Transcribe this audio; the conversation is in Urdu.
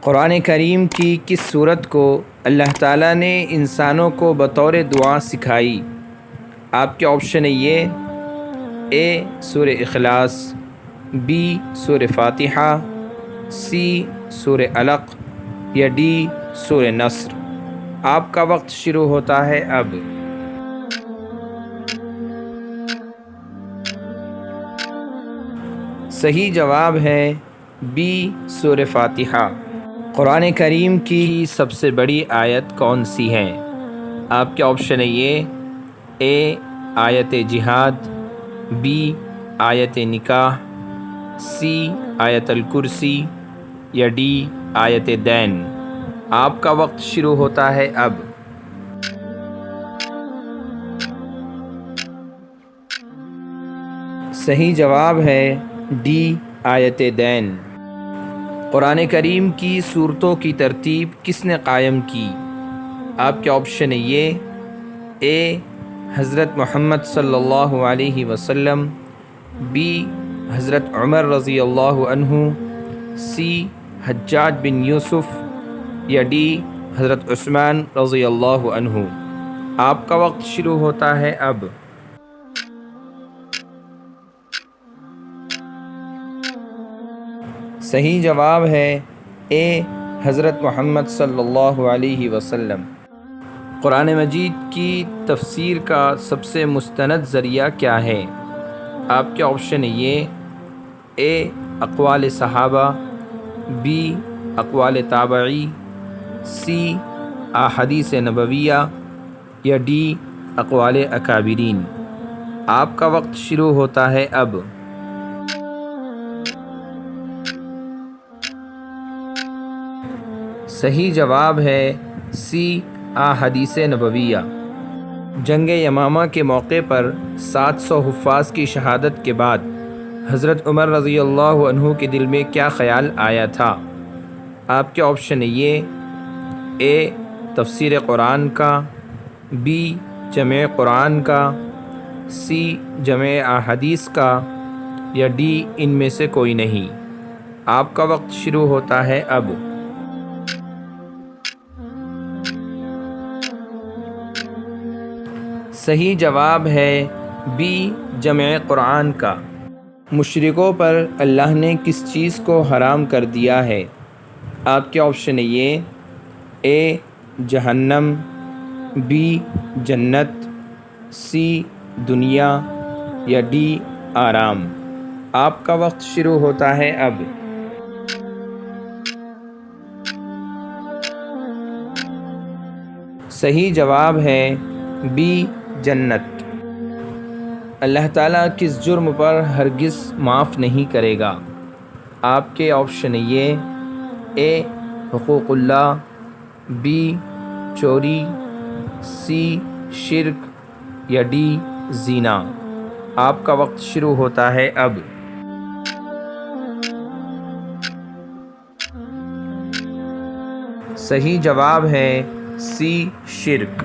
قرآن کریم کی کس صورت کو اللہ تعالیٰ نے انسانوں کو بطور دعا سکھائی؟ آپ کے آپشن ہے یہ: اے سورہ اخلاص، بی سورہ فاتحہ، سی سورہ علق یا ڈی سورہ نصر۔ آپ کا وقت شروع ہوتا ہے اب۔ صحیح جواب ہے بی سورہ فاتحہ۔ قرآن کریم کی سب سے بڑی آیت کون سی ہے؟ آپ کے آپشن ہے یہ: اے آیت جہاد، بی آیت نکاح، سی آیت الکرسی یا ڈی آیت دین۔ آپ کا وقت شروع ہوتا ہے اب۔ صحیح جواب ہے ڈی آیت دین۔ قرآن کریم کی سورتوں کی ترتیب کس نے قائم کی؟ آپ کے آپشن ہے یہ: اے حضرت محمد صلی اللہ علیہ وسلم، بی حضرت عمر رضی اللہ عنہ، سی حجاج بن یوسف یا ڈی حضرت عثمان رضی اللہ عنہ۔ آپ کا وقت شروع ہوتا ہے اب۔ صحیح جواب ہے اے حضرت محمد صلی اللہ علیہ وسلم۔ قرآن مجید کی تفسیر کا سب سے مستند ذریعہ کیا ہے؟ آپ کے آپشن ہے یہ: اے اقوال صحابہ، بی اقوال تابعی، سی احادیث نبویہ یا ڈی اقوال اکابرین۔ آپ کا وقت شروع ہوتا ہے اب۔ صحیح جواب ہے سی احادیث نبویہ۔ جنگ یمامہ کے موقع پر 700 حفاظ کی شہادت کے بعد حضرت عمر رضی اللہ عنہ کے دل میں کیا خیال آیا تھا؟ آپ کے آپشن ہے یہ: اے تفسیر قرآن کا، بی جمع قرآن کا، سی جمع احادیث کا یا ڈی ان میں سے کوئی نہیں۔ آپ کا وقت شروع ہوتا ہے اب۔ صحیح جواب ہے بی جمع قرآن کا۔ مشرکوں پر اللہ نے کس چیز کو حرام کر دیا ہے؟ آپ کے آپشن ہے یہ: اے جہنم، بی جنت، سی دنیا یا ڈی آرام۔ آپ کا وقت شروع ہوتا ہے اب۔ صحیح جواب ہے بی جنت۔ اللہ تعالیٰ کس جرم پر ہرگز معاف نہیں کرے گا؟ آپ کے آپشن ہے یہ: اے حقوق اللہ، بی چوری، سی شرک یا ڈی زنا۔ آپ کا وقت شروع ہوتا ہے اب۔ صحیح جواب ہے سی شرک۔